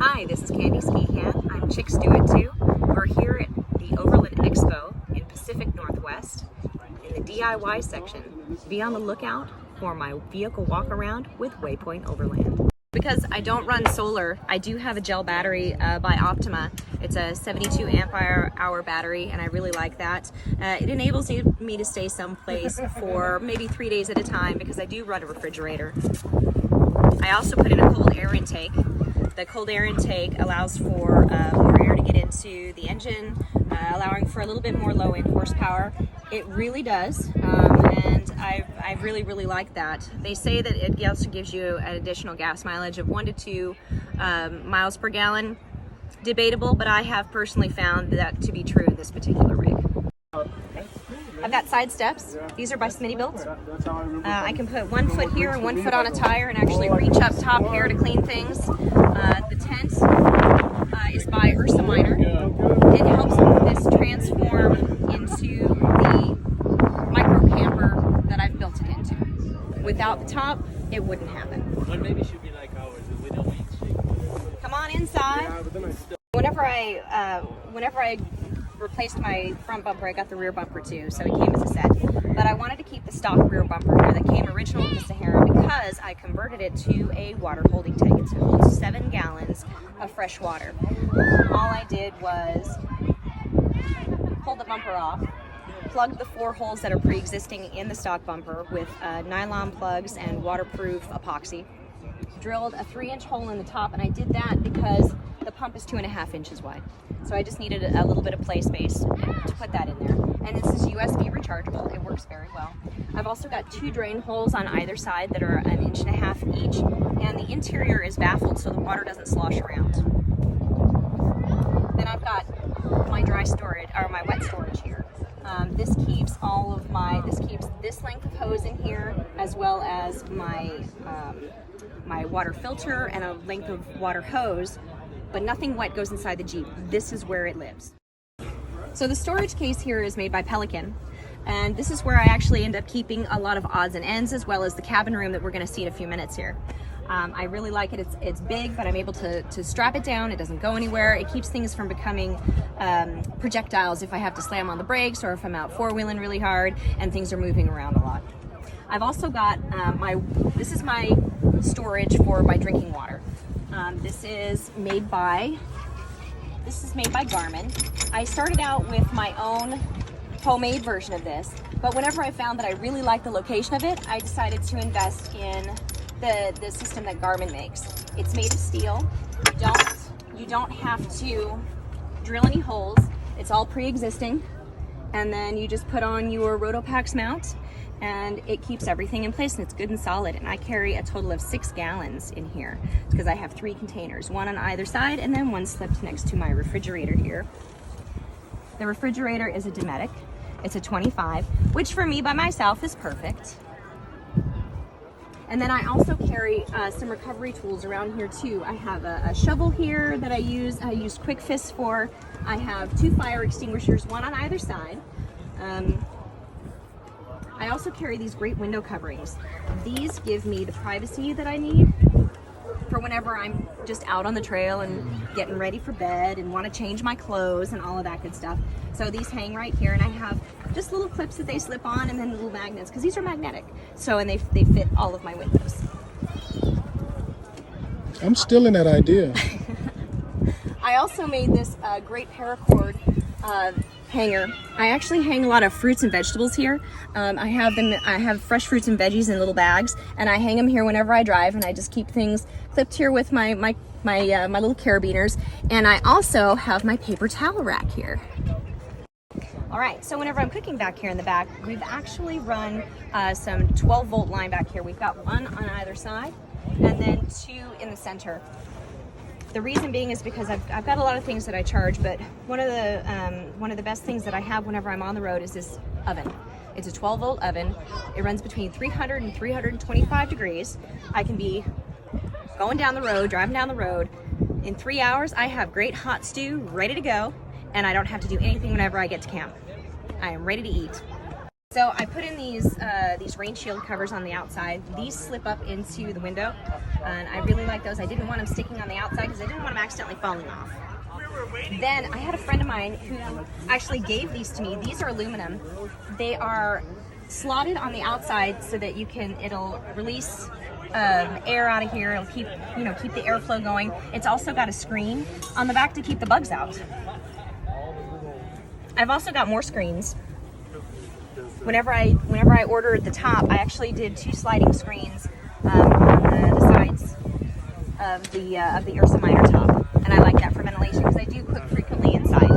Hi, this is Candi Skehan. I'm Chicks Do It Too. We're here at the Overland Expo in Pacific Northwest in the DIY section. Be on the lookout for my vehicle walk around with Waypoint Overland. Because I don't run solar, I do have a gel battery by Optima. It's a 72 amp hour battery, and I really like that. It enables me to stay someplace for maybe 3 days at a time because I do run a refrigerator. I also put in a cold air intake. The cold air intake allows for more air to get into the engine, allowing for a little bit more low-end horsepower. It really does, and I really like that. They say that it also gives you an additional gas mileage of 1 to 2 miles per gallon. Debatable, but I have personally found that to be true in this particular rig. I've got side steps. These are by Smittybilt. I can put 1 foot here and 1 foot on a tire and actually reach up top here to clean things. The tent is by Ursa Minor. It helps this transform into the micro camper that I've built it into. Without the top, it wouldn't happen. But maybe it should be like ours. We don't eat shit. Come on inside. Whenever I replaced my front bumper, I got the rear bumper too, so it came as a set. But I wanted to keep the stock rear bumper here that came original with the Sahara because I converted it to a water holding tank. It holds 7 gallons of fresh water. All I did was pull the bumper off, plug the 4 holes that are pre-existing in the stock bumper with nylon plugs and waterproof epoxy, drilled a 3-inch hole in the top, and I did that because the pump is 2.5 inches wide. So I just needed a little bit of play space to put that in there. And this is USB rechargeable. It works very well. I've also got 2 drain holes on either side that are 1.5 inches each, and the interior is baffled so the water doesn't slosh around. Then I've got my dry storage, or my wet storage here. This keeps this length of hose in here, as well as my my water filter and a length of water hose, but nothing wet goes inside the Jeep. This is where it lives. So the storage case here is made by Pelican, and this is where I actually end up keeping a lot of odds and ends, as well as the cabin room that we're going to see in a few minutes here. I really like it. It's big, but I'm able to strap it down. It doesn't go anywhere. It keeps things from becoming projectiles if I have to slam on the brakes or if I'm out four-wheeling really hard and things are moving around a lot. I've also got this is my storage for my drinking water. This is made by Garmin. I started out with my own homemade version of this, but whenever I found that I really liked the location of it, I decided to invest in the system that Garmin makes. It's made of steel. You don't have to drill any holes. It's all pre-existing, and then you just put on your Rotopax mount and it keeps everything in place, and it's good and solid. And I carry a total of 6 gallons in here because I have 3 containers, 1 on either side and then 1 slipped next to my refrigerator here. The refrigerator is a Dometic. It's a 25, which for me by myself is perfect. And then I also carry some recovery tools around here too. I have a shovel here that I use Quick Fists for. I have 2 fire extinguishers, 1 on either side. I also carry these great window coverings. These give me the privacy that I need for whenever I'm just out on the trail and getting ready for bed and want to change my clothes and all of that good stuff. So these hang right here, and I have just little clips that they slip on and then little magnets, because these are magnetic. So, and they fit all of my windows. I'm still in that idea. I also made this great paracord hanger. I actually hang a lot of fruits and vegetables here. I have fresh fruits and veggies in little bags, and I hang them here whenever I drive, and I just keep things clipped here with my little carabiners. And I also have my paper towel rack here. All right, so whenever I'm cooking back here in the back, we've actually run some 12-volt line back here. We've got 1 on either side and then 2 in the center. The reason being is because I've got a lot of things that I charge, but one of the best things that I have whenever I'm on the road is this oven. It's a 12-volt oven. It runs between 300 and 325 degrees. I can be going down the road, driving down the road. In 3 hours, I have great hot stew ready to go, and I don't have to do anything whenever I get to camp. I am ready to eat. So I put in these rain shield covers on the outside. These slip up into the window, and I really like those. I didn't want them sticking on the outside because I didn't want them accidentally falling off. Then I had a friend of mine who actually gave these to me. These are aluminum. They are slotted on the outside so that it'll release air out of here. It'll keep the airflow going. It's also got a screen on the back to keep the bugs out. I've also got more screens. Whenever I ordered the top, I actually did 2 sliding screens on the sides of the Ursa Minor top, and I like that for ventilation because I do cook frequently inside.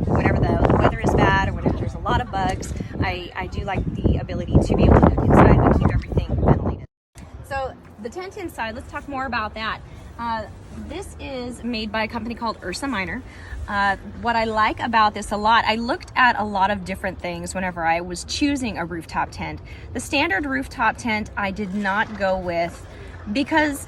Whenever the weather is bad or whenever there's a lot of bugs, I do like the ability to be able to cook inside but keep everything ventilated. So the tent inside, let's talk more about that. This is made by a company called Ursa Minor. What I like about this a lot, I looked at a lot of different things whenever I was choosing a rooftop tent. The standard rooftop tent I did not go with because,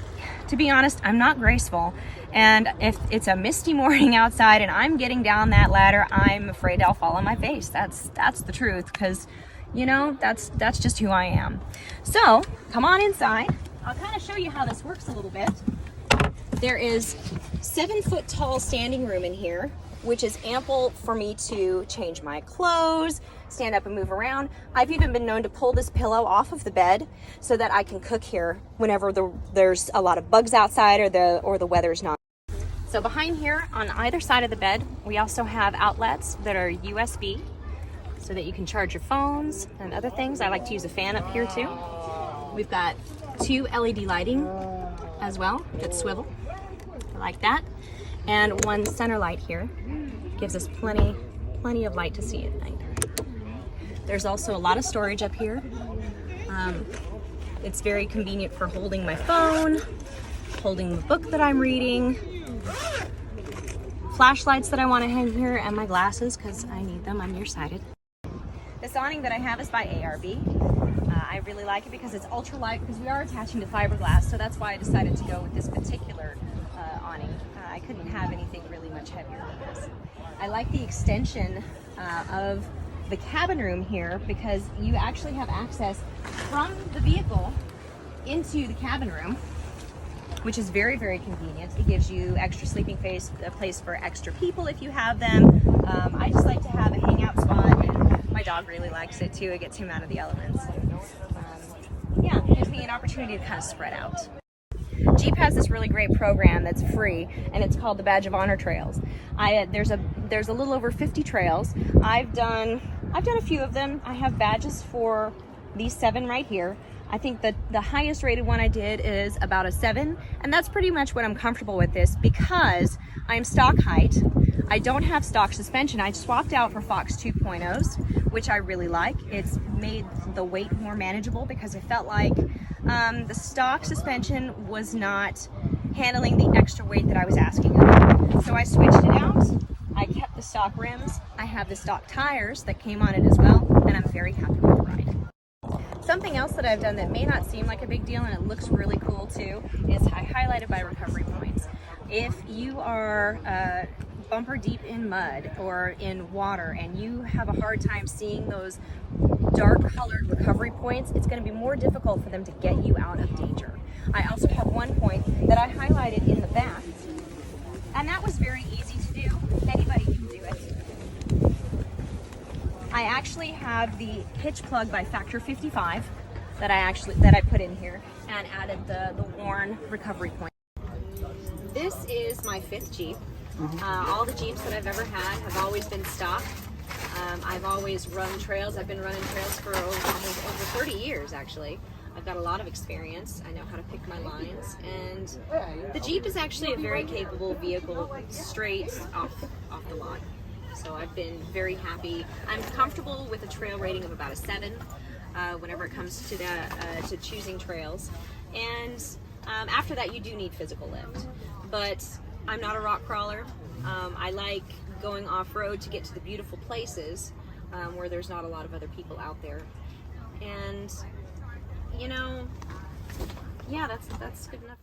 to be honest, I'm not graceful. And if it's a misty morning outside and I'm getting down that ladder, I'm afraid I'll fall on my face. That's the truth, because, you know, that's just who I am. So come on inside. I'll kind of show you how this works a little bit. There is 7-foot tall standing room in here, which is ample for me to change my clothes, stand up and move around. I've even been known to pull this pillow off of the bed so that I can cook here whenever there's a lot of bugs outside or the weather's not. So behind here on either side of the bed, we also have outlets that are USB so that you can charge your phones and other things. I like to use a fan up here too. We've got 2 LED lighting as well that swivel. I like that. And 1 center light here gives us plenty of light to see at night. There's also a lot of storage up here. It's very convenient for holding my phone, holding the book that I'm reading, flashlights that I want to hang here, and my glasses because I need them. I'm nearsighted. This awning that I have is by ARB. I really like it because it's ultra light, because we are attaching to fiberglass, so that's why I decided to go with this particular awning. I couldn't have anything really much heavier than this. I like the extension of the cabin room here because you actually have access from the vehicle into the cabin room, which is very, very convenient. It gives you extra sleeping space, a place for extra people if you have them. I just like to have a hangout spot, and my dog really likes it too. It gets him out of the elements. Yeah, it gives me an opportunity to kind of spread out. Jeep has this really great program that's free, and it's called the Badge of Honor Trails. There's a little over 50 trails. I've done a few of them. I have badges for these 7 right here. I think that the highest rated one I did is about a 7, and that's pretty much what I'm comfortable with this because I'm stock height. I don't have stock suspension. I swapped out for Fox 2.0s, which I really like. It's made the weight more manageable because I felt like the stock suspension was not handling the extra weight that I was asking of. So I switched it out. I kept the stock rims. I have the stock tires that came on it as well, and I'm very happy with the ride. Something else that I've done that may not seem like a big deal and it looks really cool too is I highlighted my recovery points. If you are bumper deep in mud or in water and you have a hard time seeing those dark colored recovery points, it's going to be more difficult for them to get you out of danger. I also have 1 point that I highlighted in the back, and that was very easy to do. Anybody can do it. I actually have the hitch plug by Factor 55 that I put in here and added the worn recovery point. This is my 5th Jeep. All the Jeeps that I've ever had have always been stock. I've always run trails. I've been running trails for over 30 years actually. I've got a lot of experience. I know how to pick my lines, and the Jeep is actually a very capable vehicle straight off the lot. So I've been very happy. I'm comfortable with a trail rating of about a 7 whenever it comes to choosing trails. And after that, you do need physical lift. But I'm not a rock crawler. I like going off-road to get to the beautiful places where there's not a lot of other people out there. And, you know, yeah, that's good enough.